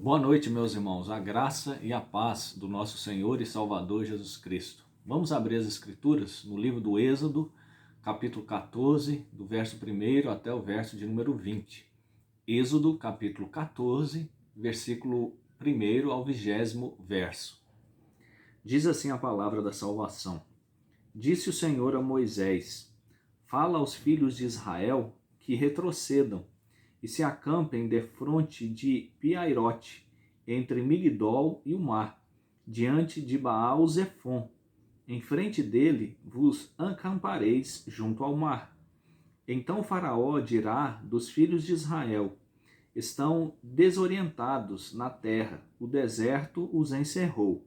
Boa noite, meus irmãos. A graça e a paz do nosso Senhor e Salvador Jesus Cristo. Vamos abrir as Escrituras no livro do Êxodo, capítulo 14, do verso 1 até o verso de número 20. Êxodo, capítulo 14, versículo 1 ao 20º verso. Diz assim a palavra da salvação. Disse o Senhor a Moisés: Fala aos filhos de Israel que retrocedam e se acampem defronte de Piairote, entre Migdol e o mar, diante de Baal-Zefon. Em frente dele vos acampareis junto ao mar. Então Faraó dirá dos filhos de Israel: Estão desorientados na terra, o deserto os encerrou.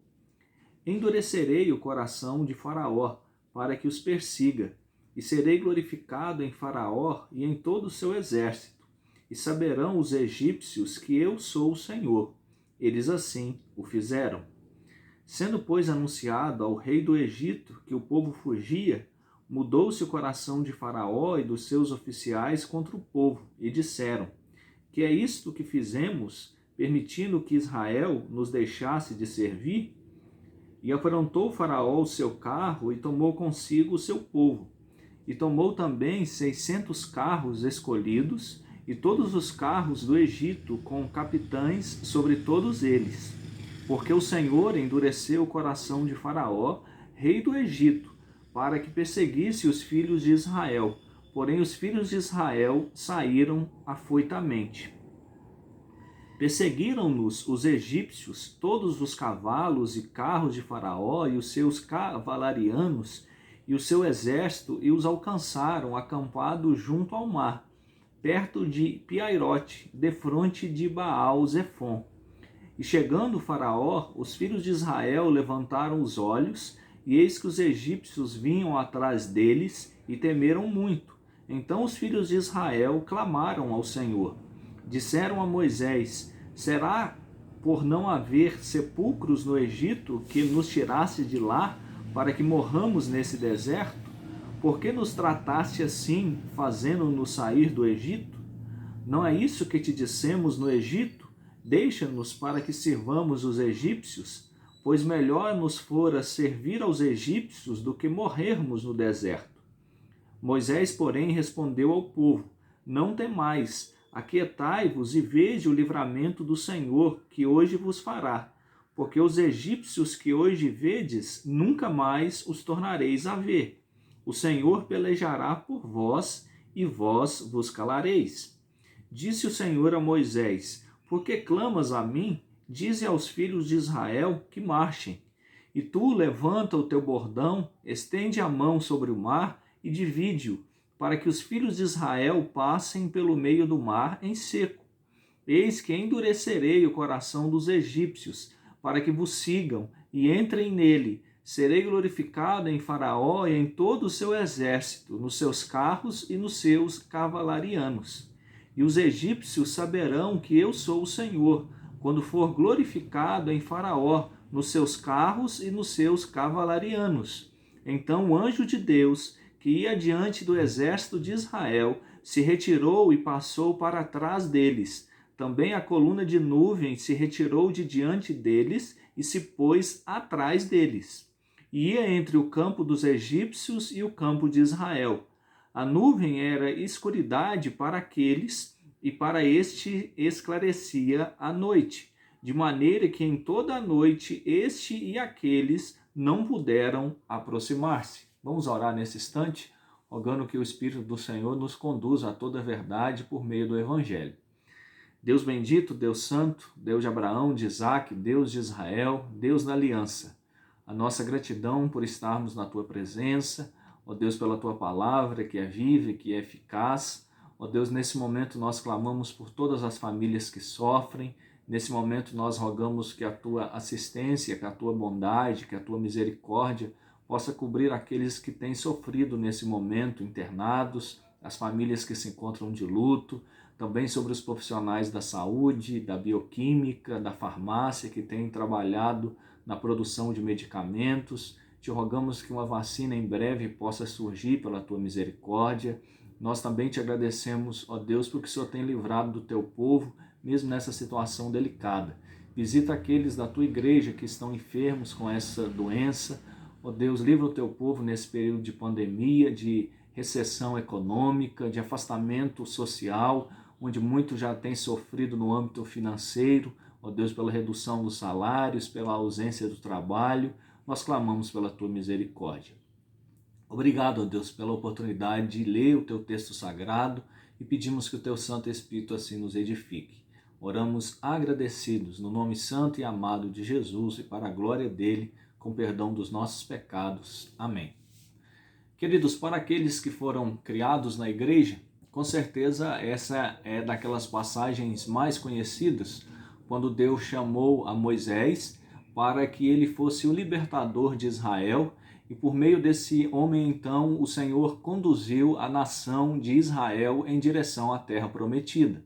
Endurecerei o coração de Faraó, para que os persiga, e serei glorificado em Faraó e em todo o seu exército. E saberão os egípcios que eu sou o Senhor. Eles assim o fizeram. Sendo, pois, anunciado ao rei do Egito que o povo fugia, mudou-se o coração de Faraó e dos seus oficiais contra o povo, e disseram: Que é isto que fizemos, permitindo que Israel nos deixasse de servir? E aprontou Faraó o seu carro e tomou consigo o seu povo. E tomou também 600 carros escolhidos e todos os carros do Egito, com capitães sobre todos eles. Porque o Senhor endureceu o coração de Faraó, rei do Egito, para que perseguisse os filhos de Israel. Porém os filhos de Israel saíram afoitamente. Perseguiram-nos os egípcios, todos os cavalos e carros de Faraó e os seus cavalarianos e o seu exército, e os alcançaram acampados junto ao mar, perto de Piairote, defronte de Baal-Zefon. E chegando Faraó, os filhos de Israel levantaram os olhos, e eis que os egípcios vinham atrás deles, e temeram muito. Então os filhos de Israel clamaram ao Senhor. Disseram a Moisés: Será por não haver sepulcros no Egito que nos tirasse de lá, para que morramos nesse deserto? Por que nos trataste assim, fazendo-nos sair do Egito? Não é isso que te dissemos no Egito? Deixa-nos para que sirvamos os egípcios, pois melhor nos fora servir aos egípcios do que morrermos no deserto. Moisés, porém, respondeu ao povo: Não temais, aquietai-vos e vede o livramento do Senhor, que hoje vos fará. Porque os egípcios que hoje vedes, nunca mais os tornareis a ver. O Senhor pelejará por vós, e vós vos calareis. Disse o Senhor a Moisés: Por que clamas a mim? Dize aos filhos de Israel que marchem. E tu levanta o teu bordão, estende a mão sobre o mar e divide-o, para que os filhos de Israel passem pelo meio do mar em seco. Eis que endurecerei o coração dos egípcios, para que vos sigam e entrem nele. Serei glorificado em Faraó e em todo o seu exército, nos seus carros e nos seus cavalarianos. E os egípcios saberão que eu sou o Senhor, quando for glorificado em Faraó, nos seus carros e nos seus cavalarianos. Então o anjo de Deus, que ia diante do exército de Israel, se retirou e passou para trás deles. Também a coluna de nuvem se retirou de diante deles e se pôs atrás deles. E ia entre o campo dos egípcios e o campo de Israel. A nuvem era escuridade para aqueles, e para este esclarecia a noite, de maneira que em toda a noite este e aqueles não puderam aproximar-se. Vamos orar nesse instante, rogando que o Espírito do Senhor nos conduza a toda a verdade por meio do Evangelho. Deus bendito, Deus santo, Deus de Abraão, de Isaque, Deus de Israel, Deus da aliança. A nossa gratidão por estarmos na tua presença, ó Deus, pela tua palavra que é viva e que é eficaz. Ó Deus, nesse momento nós clamamos por todas as famílias que sofrem. Nesse momento nós rogamos que a tua assistência, que a tua bondade, que a tua misericórdia possa cobrir aqueles que têm sofrido nesse momento, internados, as famílias que se encontram de luto, também sobre os profissionais da saúde, da bioquímica, da farmácia que têm trabalhado na produção de medicamentos. Te rogamos que uma vacina em breve possa surgir pela tua misericórdia. Nós também te agradecemos, ó Deus, porque o Senhor tem livrado do teu povo mesmo nessa situação delicada. Visita aqueles da tua igreja que estão enfermos com essa doença. Ó Deus, livra o teu povo nesse período de pandemia, de recessão econômica, de afastamento social, onde muitos já têm sofrido no âmbito financeiro. Ó Deus, pela redução dos salários, pela ausência do trabalho, nós clamamos pela tua misericórdia. Obrigado, ó Deus, pela oportunidade de ler o teu texto sagrado e pedimos que o teu Santo Espírito assim nos edifique. Oramos agradecidos no nome santo e amado de Jesus e para a glória dele, com perdão dos nossos pecados. Amém. Queridos, para aqueles que foram criados na igreja, com certeza essa é daquelas passagens mais conhecidas, quando Deus chamou a Moisés para que ele fosse o libertador de Israel, e por meio desse homem, então, o Senhor conduziu a nação de Israel em direção à terra prometida.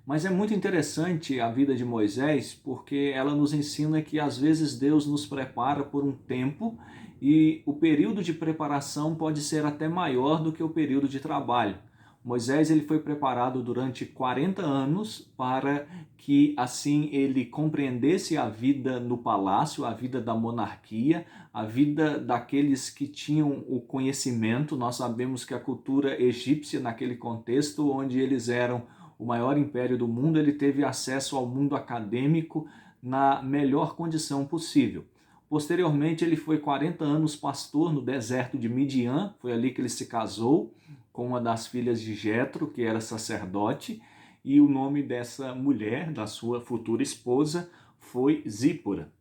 Mas é muito interessante a vida de Moisés, porque ela nos ensina que às vezes Deus nos prepara por um tempo e o período de preparação pode ser até maior do que o período de trabalho. Moisés ele foi preparado durante 40 anos para que assim ele compreendesse a vida no palácio, a vida da monarquia, a vida daqueles que tinham o conhecimento. Nós sabemos que a cultura egípcia, naquele contexto onde eles eram o maior império do mundo, ele teve acesso ao mundo acadêmico na melhor condição possível. Posteriormente, ele foi 40 anos pastor no deserto de Midian, foi ali que ele se casou com uma das filhas de Jetro, que era sacerdote, e o nome dessa mulher, da sua futura esposa, foi Zípora.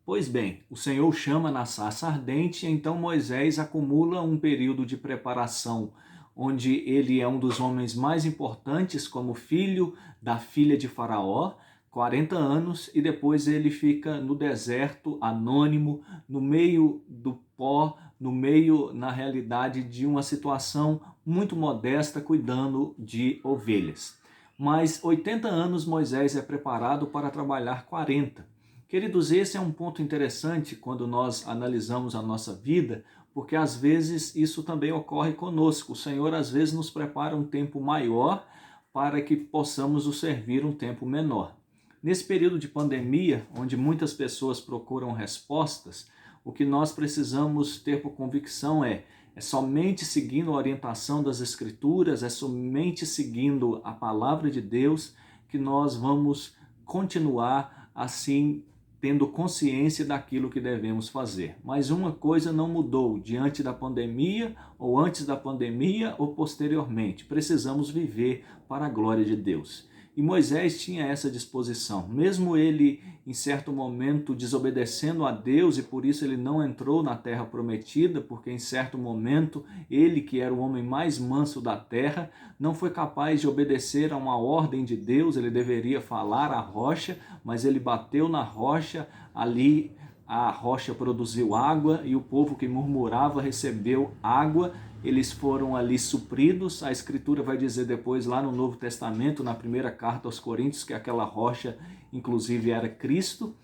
Pois bem, o Senhor chama na sarça ardente, então Moisés acumula um período de preparação onde ele é um dos homens mais importantes como filho da filha de Faraó, 40 anos, e depois ele fica no deserto, anônimo, no meio do pó, no meio, na realidade, de uma situação muito modesta, cuidando de ovelhas. Mas 80 anos Moisés é preparado para trabalhar 40. Queridos, esse é um ponto interessante quando nós analisamos a nossa vida, porque às vezes isso também ocorre conosco. O Senhor às vezes nos prepara um tempo maior para que possamos o servir um tempo menor. Nesse período de pandemia, onde muitas pessoas procuram respostas, o que nós precisamos ter por convicção é somente seguindo a orientação das Escrituras, é somente seguindo a palavra de Deus que nós vamos continuar assim tendo consciência daquilo que devemos fazer. Mas uma coisa não mudou diante da pandemia, ou antes da pandemia, ou posteriormente. Precisamos viver para a glória de Deus. E Moisés tinha essa disposição, mesmo ele em certo momento desobedecendo a Deus, e por isso ele não entrou na terra prometida, porque em certo momento ele, que era o homem mais manso da terra, não foi capaz de obedecer a uma ordem de Deus. Ele deveria falar à rocha, mas ele bateu na rocha, ali a rocha produziu água e o povo que murmurava recebeu água. Eles foram ali supridos. A Escritura vai dizer depois lá no Novo Testamento, na primeira carta aos Coríntios, que aquela rocha inclusive era Cristo.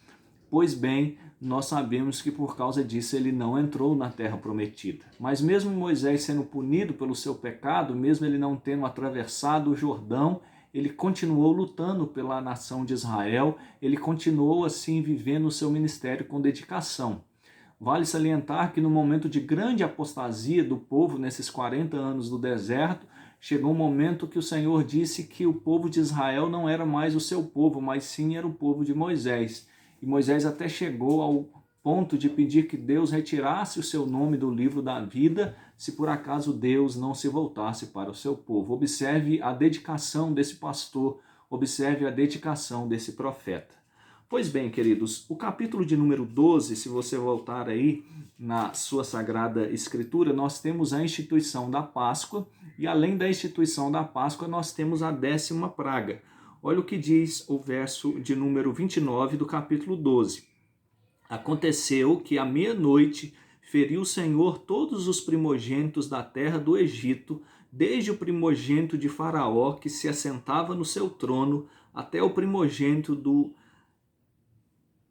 Pois bem, nós sabemos que por causa disso ele não entrou na terra prometida. Mas mesmo Moisés sendo punido pelo seu pecado, mesmo ele não tendo atravessado o Jordão, ele continuou lutando pela nação de Israel, ele continuou assim vivendo o seu ministério com dedicação. Vale salientar que no momento de grande apostasia do povo, nesses 40 anos do deserto, chegou um momento que o Senhor disse que o povo de Israel não era mais o seu povo, mas sim era o povo de Moisés. E Moisés até chegou ao ponto de pedir que Deus retirasse o seu nome do livro da vida, se por acaso Deus não se voltasse para o seu povo. Observe a dedicação desse pastor, observe a dedicação desse profeta. Pois bem, queridos, o capítulo de número 12, se você voltar aí na sua Sagrada Escritura, nós temos a instituição da Páscoa, e além da instituição da Páscoa, nós temos a 10ª praga. Olha o que diz o verso de número 29 do capítulo 12. Aconteceu que à meia-noite feriu o Senhor todos os primogênitos da terra do Egito, desde o primogênito de Faraó, que se assentava no seu trono, até o primogênito do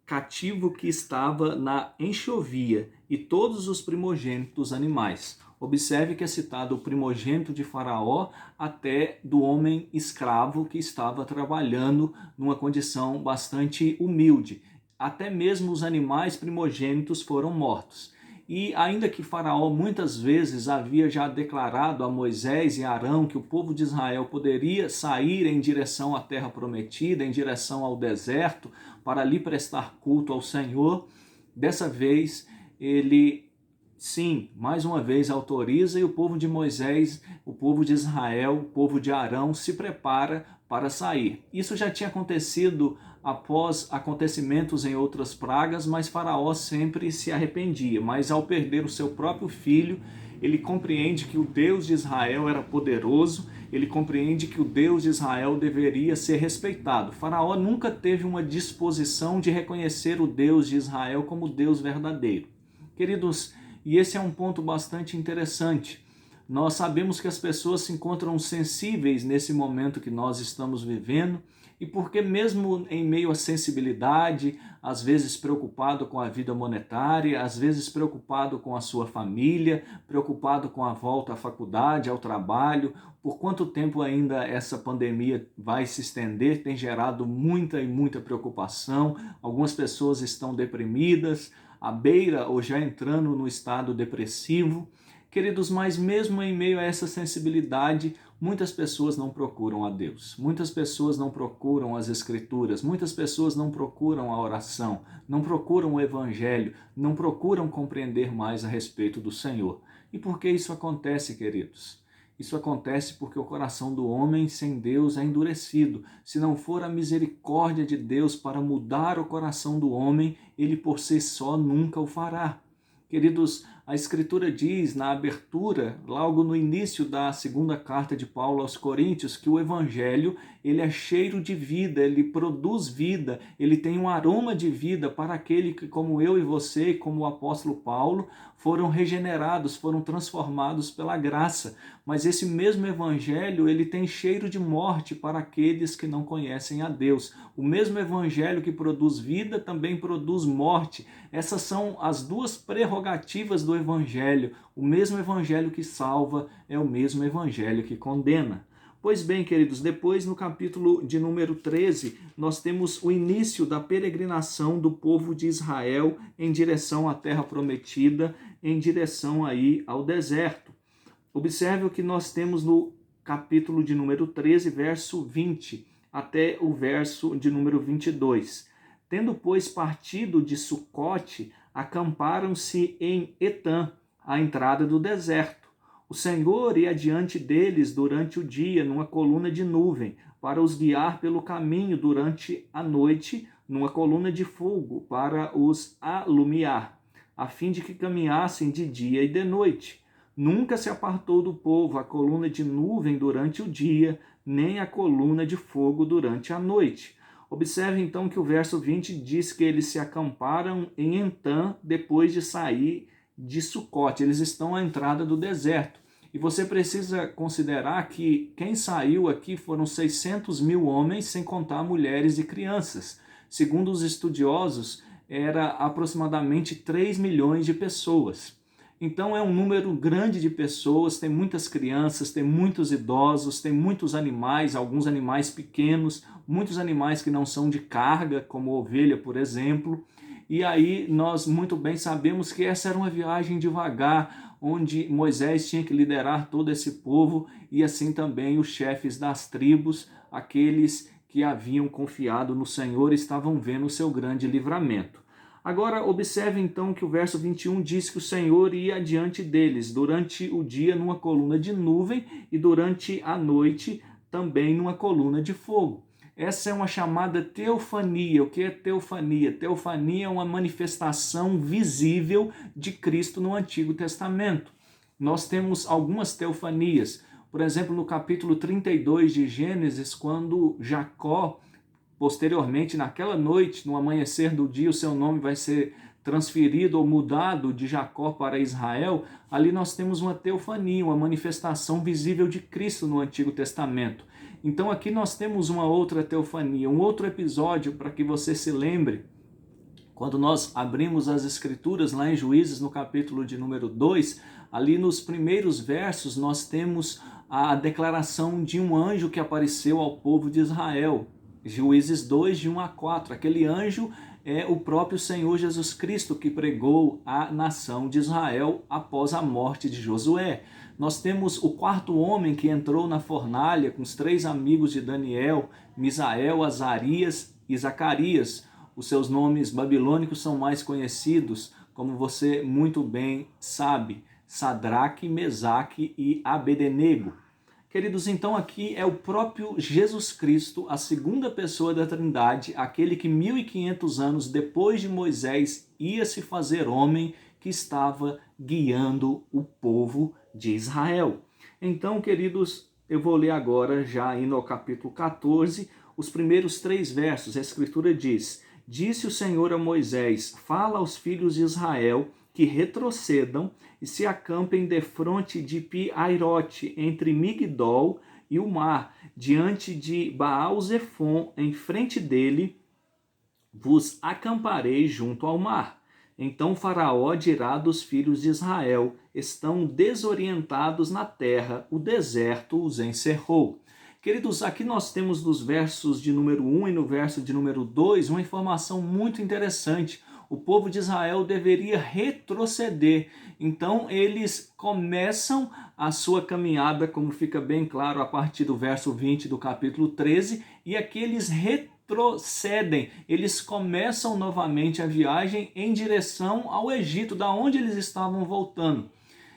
cativo que estava na enxovia, e todos os primogênitos dos animais. Observe que é citado o primogênito de Faraó até do homem escravo que estava trabalhando numa condição bastante humilde. Até mesmo os animais primogênitos foram mortos. E ainda que Faraó muitas vezes havia já declarado a Moisés e Arão que o povo de Israel poderia sair em direção à terra prometida, em direção ao deserto, para ali prestar culto ao Senhor, dessa vez ele, sim, mais uma vez autoriza e o povo de Moisés, o povo de Israel, o povo de Arão se prepara para sair. Isso já tinha acontecido após acontecimentos em outras pragas, mas Faraó sempre se arrependia. Mas ao perder o seu próprio filho, ele compreende que o Deus de Israel era poderoso, ele compreende que o Deus de Israel deveria ser respeitado. Faraó nunca teve uma disposição de reconhecer o Deus de Israel como Deus verdadeiro. Queridos, e esse é um ponto bastante interessante. Nós sabemos que as pessoas se encontram sensíveis nesse momento que nós estamos vivendo, e porque mesmo em meio à sensibilidade, às vezes preocupado com a vida monetária, às vezes preocupado com a sua família, preocupado com a volta à faculdade, ao trabalho, por quanto tempo ainda essa pandemia vai se estender, tem gerado muita e muita preocupação. Algumas pessoas estão deprimidas, à beira ou já entrando no estado depressivo. Queridos, mas mesmo em meio a essa sensibilidade, muitas pessoas não procuram a Deus, muitas pessoas não procuram as Escrituras, muitas pessoas não procuram a oração, não procuram o Evangelho, não procuram compreender mais a respeito do Senhor. E por que isso acontece, queridos? Isso acontece porque o coração do homem sem Deus é endurecido. Se não for a misericórdia de Deus para mudar o coração do homem, ele por si só nunca o fará. Queridos, a Escritura diz na abertura, logo no início da segunda carta de Paulo aos Coríntios, que o Evangelho ele é cheiro de vida, ele produz vida, ele tem um aroma de vida para aquele que, como eu e você, como o apóstolo Paulo, foram regenerados, foram transformados pela graça. Mas esse mesmo Evangelho ele tem cheiro de morte para aqueles que não conhecem a Deus. O mesmo Evangelho que produz vida também produz morte. Essas são as duas prerrogativas do Evangelho. O mesmo Evangelho que salva é o mesmo Evangelho que condena. Pois bem, queridos, depois no capítulo de número 13, nós temos o início da peregrinação do povo de Israel em direção à terra prometida, em direção aí ao deserto. Observe o que nós temos no capítulo de número 13, verso 20, até o verso de número 22. Tendo, pois, partido de Sucote, acamparam-se em Etã, à entrada do deserto. O Senhor ia adiante deles durante o dia numa coluna de nuvem, para os guiar pelo caminho durante a noite, numa coluna de fogo, para os alumiar, a fim de que caminhassem de dia e de noite. Nunca se apartou do povo a coluna de nuvem durante o dia, nem a coluna de fogo durante a noite. Observe então que o verso 20 diz que eles se acamparam em Etã depois de sair de Sucote. Eles estão à entrada do deserto. E você precisa considerar que quem saiu aqui foram 600 mil homens, sem contar mulheres e crianças. Segundo os estudiosos, era aproximadamente 3 milhões de pessoas. Então é um número grande de pessoas, tem muitas crianças, tem muitos idosos, tem muitos animais, alguns animais pequenos, muitos animais que não são de carga, como ovelha, por exemplo. E aí nós muito bem sabemos que essa era uma viagem devagar, onde Moisés tinha que liderar todo esse povo e assim também os chefes das tribos, aqueles que haviam confiado no Senhor, estavam vendo o seu grande livramento. Agora observe então que o verso 21 diz que o Senhor ia adiante deles durante o dia numa coluna de nuvem e durante a noite também numa coluna de fogo. Essa é uma chamada teofania. O que é teofania? Teofania é uma manifestação visível de Cristo no Antigo Testamento. Nós temos algumas teofanias. Por exemplo, no capítulo 32 de Gênesis, quando Jacó, posteriormente, naquela noite, no amanhecer do dia, o seu nome vai ser transferido ou mudado de Jacó para Israel. Ali nós temos uma teofania, uma manifestação visível de Cristo no Antigo Testamento. Então aqui nós temos uma outra teofania, um outro episódio para que você se lembre. Quando nós abrimos as Escrituras lá em Juízes, no capítulo de número 2, Ali nos primeiros versos nós temos a declaração de um anjo que apareceu ao povo de Israel. Juízes 2, de 1 a 4. Aquele anjo é o próprio Senhor Jesus Cristo que pregou à nação de Israel após a morte de Josué. Nós temos o quarto homem que entrou na fornalha com os 3 amigos de Daniel, Misael, Azarias e Zacarias. Os seus nomes babilônicos são mais conhecidos, como você muito bem sabe, Sadraque, Mesaque e Abednego. Queridos, então aqui é o próprio Jesus Cristo, a segunda pessoa da Trindade, aquele que 1500 anos depois de Moisés ia se fazer homem, que estava guiando o povo de Israel. Então, queridos, eu vou ler agora, já indo ao capítulo 14, os primeiros 3 versos. A Escritura diz: Disse o Senhor a Moisés, fala aos filhos de Israel que retrocedam e se acampem defronte de Pi-Airote, entre Migdol e o mar, diante de Baal-Zefon, em frente dele, vos acamparei junto ao mar. Então Faraó dirá dos filhos de Israel, estão desorientados na terra, o deserto os encerrou. Queridos, aqui nós temos nos versos de número 1 e no verso de número 2 uma informação muito interessante. O povo de Israel deveria retroceder. Então eles começam a sua caminhada, como fica bem claro a partir do verso 20 do capítulo 13, e aqui eles retrocedem. Eles começam novamente a viagem em direção ao Egito, da onde eles estavam voltando.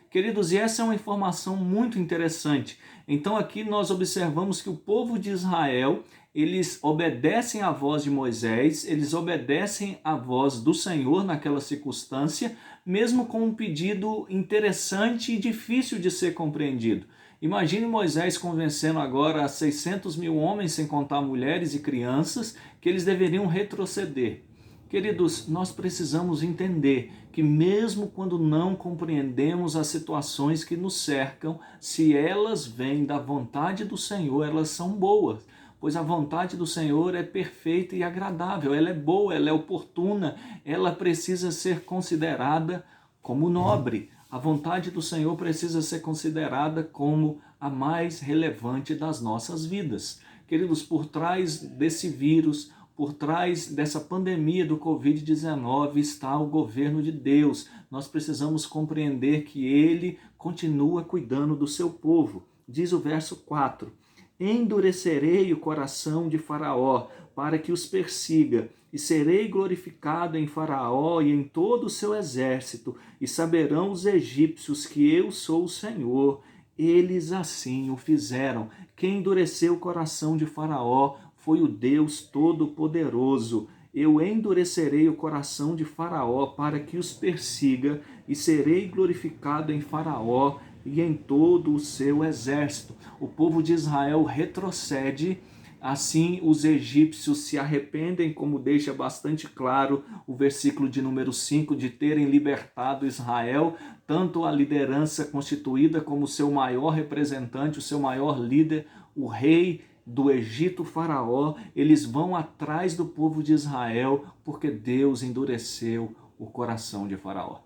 Queridos, e essa é uma informação muito interessante. Então aqui nós observamos que o povo de Israel, eles obedecem à voz de Moisés, eles obedecem à voz do Senhor naquela circunstância, mesmo com um pedido interessante e difícil de ser compreendido. Imagine Moisés convencendo agora 600 mil homens, sem contar mulheres e crianças, que eles deveriam retroceder. Queridos, nós precisamos entender que mesmo quando não compreendemos as situações que nos cercam, se elas vêm da vontade do Senhor, elas são boas, pois a vontade do Senhor é perfeita e agradável, ela é boa, ela é oportuna, ela precisa ser considerada como nobre. A vontade do Senhor precisa ser considerada como a mais relevante das nossas vidas. Queridos, por trás desse vírus, por trás dessa pandemia do Covid-19 está o governo de Deus. Nós precisamos compreender que Ele continua cuidando do seu povo. Diz o verso 4, endurecerei o coração de Faraó para que os persiga, e serei glorificado em Faraó e em todo o seu exército, e saberão os egípcios que eu sou o Senhor. Eles assim o fizeram. Quem endureceu o coração de Faraó foi o Deus Todo-Poderoso. Eu endurecerei o coração de Faraó para que os persiga, e serei glorificado em Faraó e em todo o seu exército. O povo de Israel retrocede, assim os egípcios se arrependem, como deixa bastante claro o versículo de número 5, de terem libertado Israel, tanto a liderança constituída como o seu maior representante, o seu maior líder, o rei do Egito, Faraó. Eles vão atrás do povo de Israel porque Deus endureceu o coração de Faraó.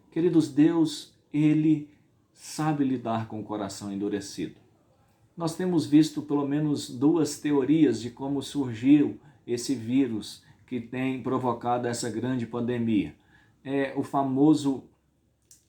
Queridos, Deus, Ele sabe lidar com o coração endurecido. Nós temos visto pelo menos 2 teorias de como surgiu esse vírus que tem provocado essa grande pandemia. É o famoso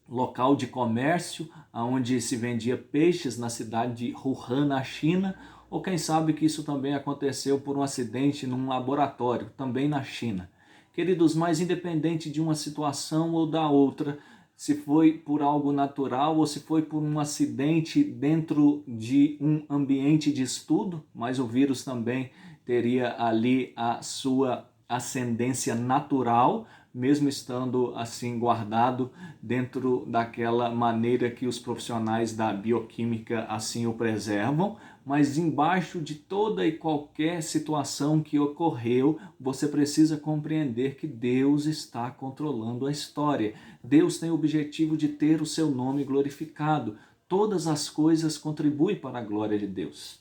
local de comércio, onde se vendia peixes na cidade de Wuhan, na China, ou quem sabe que isso também aconteceu por um acidente num laboratório, também na China. Queridos, mas independente de uma situação ou da outra, se foi por algo natural ou se foi por um acidente dentro de um ambiente de estudo, mas o vírus também teria ali a sua ascendência natural, mesmo estando assim guardado dentro daquela maneira que os profissionais da bioquímica assim o preservam, mas embaixo de toda e qualquer situação que ocorreu, você precisa compreender que Deus está controlando a história. Deus tem o objetivo de ter o seu nome glorificado. Todas as coisas contribuem para a glória de Deus.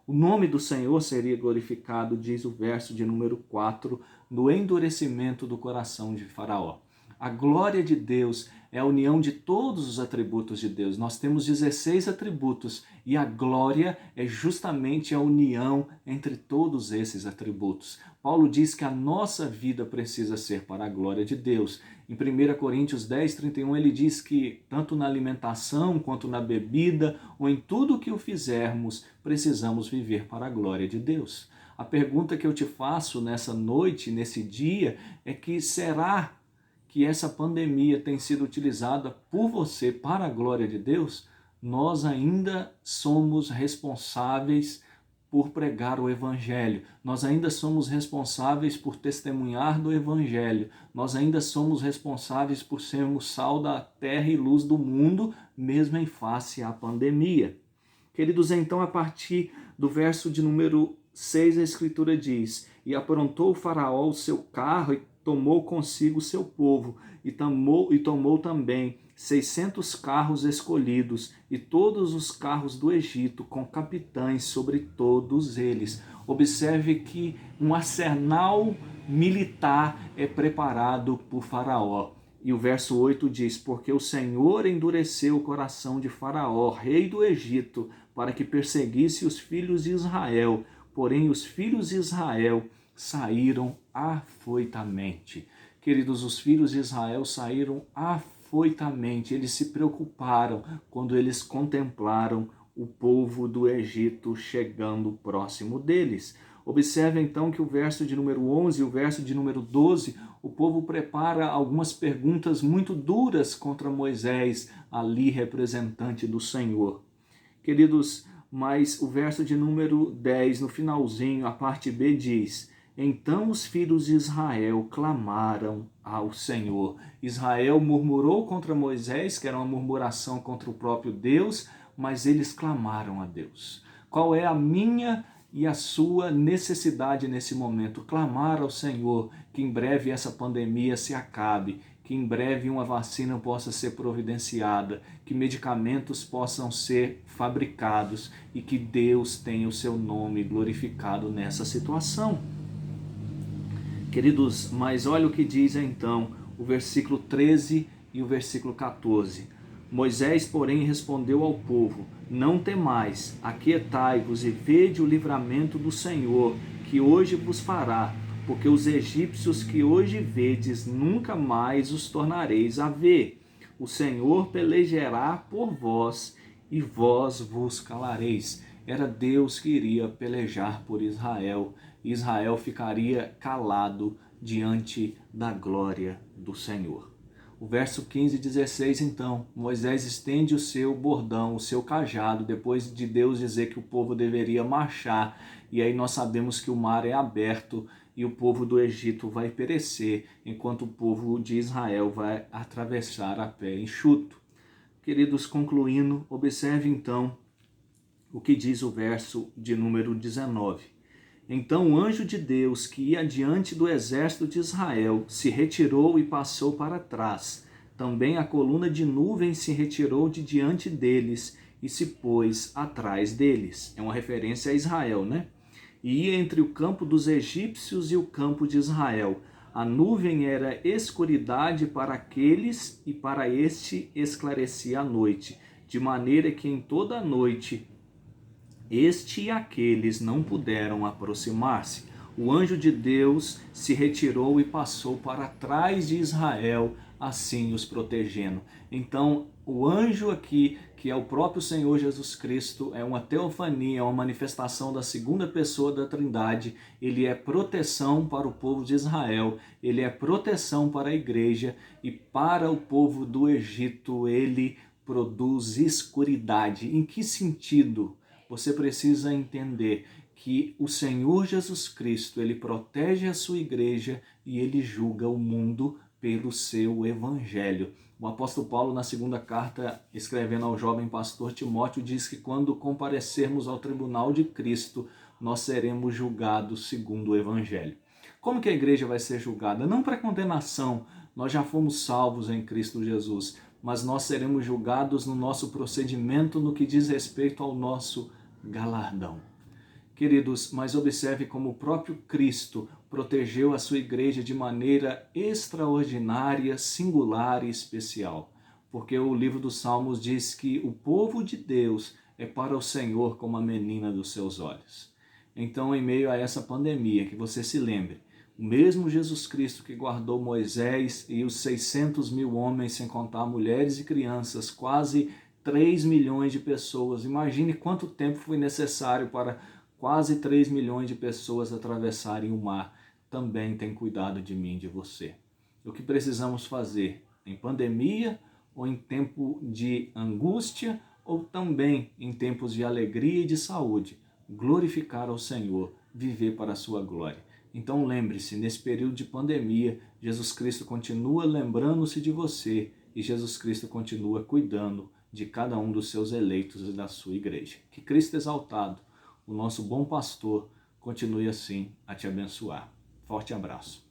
O nome do Senhor seria glorificado, diz o verso de número 4, no endurecimento do coração de Faraó. A glória de Deus é a união de todos os atributos de Deus. Nós temos 16 atributos e a glória é justamente a união entre todos esses atributos. Paulo diz que a nossa vida precisa ser para a glória de Deus. Em 1 Coríntios 10, 31, ele diz que tanto na alimentação quanto na bebida ou em tudo o que o fizermos, precisamos viver para a glória de Deus. A pergunta que eu te faço nessa noite, nesse dia, é que será que essa pandemia tem sido utilizada por você para a glória de Deus? Nós ainda somos responsáveis por pregar o Evangelho. Nós ainda somos responsáveis por testemunhar do Evangelho. Nós ainda somos responsáveis por sermos sal da terra e luz do mundo, mesmo em face à pandemia. Queridos, então, a partir do verso de número 6, a Escritura diz: E aprontou o faraó o seu carro e tomou consigo o seu povo, e tomou também 600 carros escolhidos, e todos os carros do Egito, com capitães sobre todos eles. Observe que um arsenal militar é preparado por Faraó. E o verso 8 diz: Porque o Senhor endureceu o coração de Faraó, rei do Egito, para que perseguisse os filhos de Israel. Porém, os filhos de Israel saíram afoitamente. Queridos, os filhos de Israel saíram afoitamente. Eles se preocuparam quando eles contemplaram o povo do Egito chegando próximo deles. Observe então que o verso de número 11 e o verso de número 12, o povo prepara algumas perguntas muito duras contra Moisés, ali representante do Senhor. Queridos, mas o verso de número 10, no finalzinho, a parte B diz: Então os filhos de Israel clamaram ao Senhor. Israel murmurou contra Moisés, que era uma murmuração contra o próprio Deus, mas eles clamaram a Deus. Qual é a minha e a sua necessidade nesse momento? Clamar ao Senhor que em breve essa pandemia se acabe, que em breve uma vacina possa ser providenciada, que medicamentos possam ser fabricados e que Deus tenha o seu nome glorificado nessa situação. Queridos, mas olha o que diz então o versículo 13 e o versículo 14. Moisés, porém, respondeu ao povo: Não temais, aquietai-vos e vede o livramento do Senhor, que hoje vos fará, porque os egípcios que hoje vedes, nunca mais os tornareis a ver. O Senhor pelejará por vós, e vós vos calareis. Era Deus que iria pelejar por Israel. Israel ficaria calado diante da glória do Senhor. O verso 15 e 16, então, Moisés estende o seu bordão, o seu cajado, depois de Deus dizer que o povo deveria marchar, e aí nós sabemos que o mar é aberto e o povo do Egito vai perecer, enquanto o povo de Israel vai atravessar a pé enxuto. Queridos, concluindo, observe então o que diz o verso de número 19. Então o anjo de Deus, que ia diante do exército de Israel, se retirou e passou para trás. Também a coluna de nuvem se retirou de diante deles e se pôs atrás deles. É uma referência a Israel, né? E ia entre o campo dos egípcios e o campo de Israel. A nuvem era escuridade para aqueles e para este esclarecia a noite, de maneira que em toda a noite este e aqueles não puderam aproximar-se. O anjo de Deus se retirou e passou para trás de Israel, assim os protegendo. Então, o anjo aqui, que é o próprio Senhor Jesus Cristo, é uma teofania, é uma manifestação da segunda pessoa da Trindade. Ele é proteção para o povo de Israel, ele é proteção para a igreja, e para o povo do Egito ele produz escuridade. Em que sentido? Você precisa entender que o Senhor Jesus Cristo, ele protege a sua igreja e ele julga o mundo pelo seu evangelho. O apóstolo Paulo, na segunda carta, escrevendo ao jovem pastor Timóteo, diz que quando comparecermos ao tribunal de Cristo, nós seremos julgados segundo o evangelho. Como que a igreja vai ser julgada? Não para condenação, nós já fomos salvos em Cristo Jesus, mas nós seremos julgados no nosso procedimento no que diz respeito ao nosso galardão. Queridos, mas observe como o próprio Cristo protegeu a sua igreja de maneira extraordinária, singular e especial. Porque o livro dos Salmos diz que o povo de Deus é para o Senhor como a menina dos seus olhos. Então, em meio a essa pandemia, que você se lembre, o mesmo Jesus Cristo que guardou Moisés e os 600 mil homens, sem contar mulheres e crianças, quase 3 milhões de pessoas. Imagine quanto tempo foi necessário para quase 3 milhões de pessoas atravessarem o mar. Também tem cuidado de mim e de você. O que precisamos fazer em pandemia ou em tempo de angústia ou também em tempos de alegria e de saúde? Glorificar ao Senhor, viver para a sua glória. Então lembre-se, nesse período de pandemia, Jesus Cristo continua lembrando-se de você e Jesus Cristo continua cuidando de cada um dos seus eleitos e da sua igreja. Que Cristo exaltado, o nosso bom pastor, continue assim a te abençoar. Forte abraço.